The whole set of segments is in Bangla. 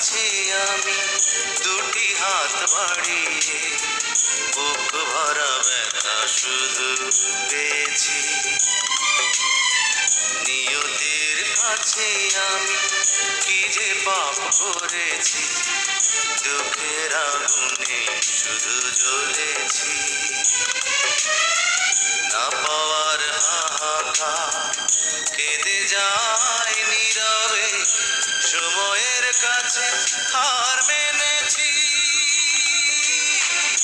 কাছে আমি দুটি হাত বাড়িয়ে বুক ভরা ব্যথা শুধু পেয়েছি। নিয়তির কাছে আমি কি যে পাপ করেছি, দুঃখের আগুনে শুধু জ্বলেছি। না পাওয়ার হাহাকার কেঁদে যায় নীরবে, সময়ের কাছে হার মেনেছি।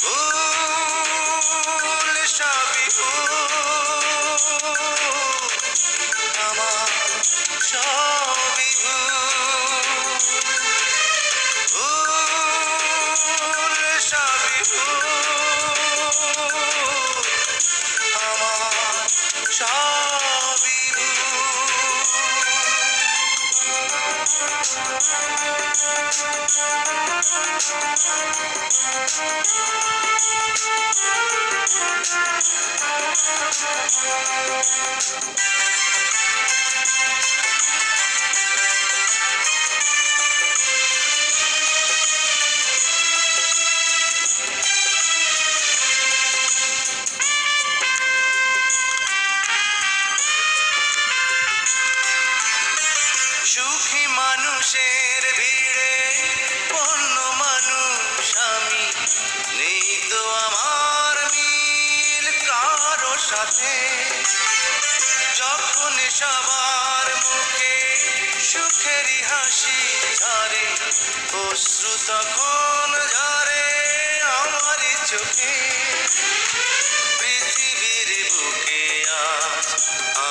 ভুল সবই ভুল, আমার সবই ভুল। ভুল সবই ভুল, আমার সবই সুখী মানুষের ভিড়ে অন্য মানুষ আমি, নেই তো আমার মিল কারো সাথে। যখন সবার মুখে সুখেরই হাসি ঝরে, অশ্রু তখন ঝরে আমারই চোখে। পৃথিবীর বুকে আজ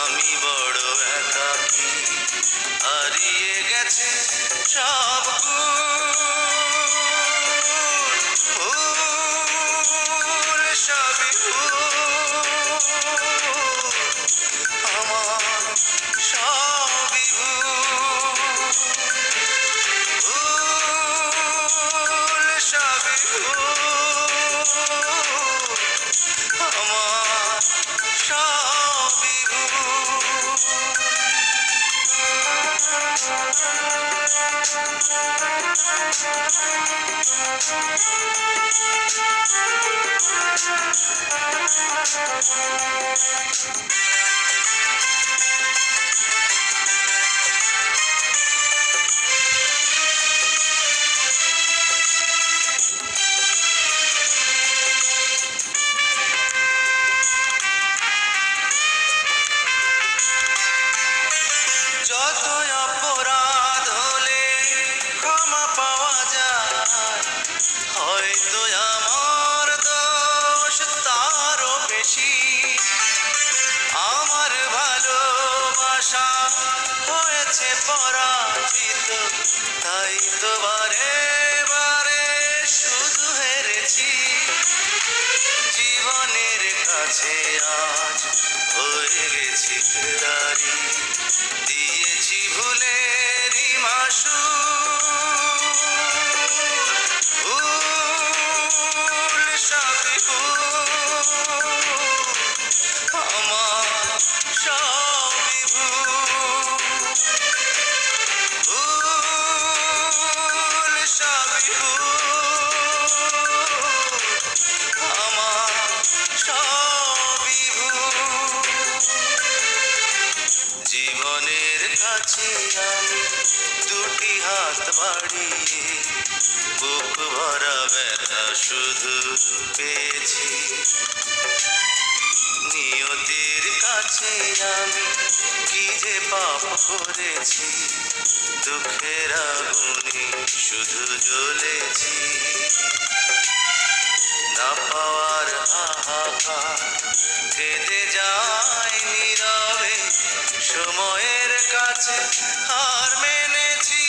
আমি বড় একাকী, হারিয়ে গেছে সব গুণ। ভুল সবই ভুল, আমার সবই ভুল। ভুল সবই ভুল, আমার সবই ভুল। যত অপরাধ হলে ক্ষমা পাওয়া যায়, হয়তো আমার দোষ তারও বেশি। আমার ভালোবাসা হয়েছে পরাজিত, তাই তো বারে বারে শুধু হেরেছি। জীবনের কাছে আজ হয়ে গেছি ফেরারি, দিয়েছি ভুলেরই মাসুল। ভুল সবই ভুল, আমার সবই ভুল। ভুল সবই ভুল, আমার সবই ভুল। জীবনের কাছে আমি দুটি হাত বাড়িয়ে বুক ভরা ব্যথা শুধু পেয়েছি। নিয়তির কাছে আমি কি যে পাপ করেছি, দুঃখের আগুনে শুধু জ্বলেছি। না পাওয়ার হাহাকার কেঁদে যায় নীরবে, সময়ের কাছে হার মেনেছি।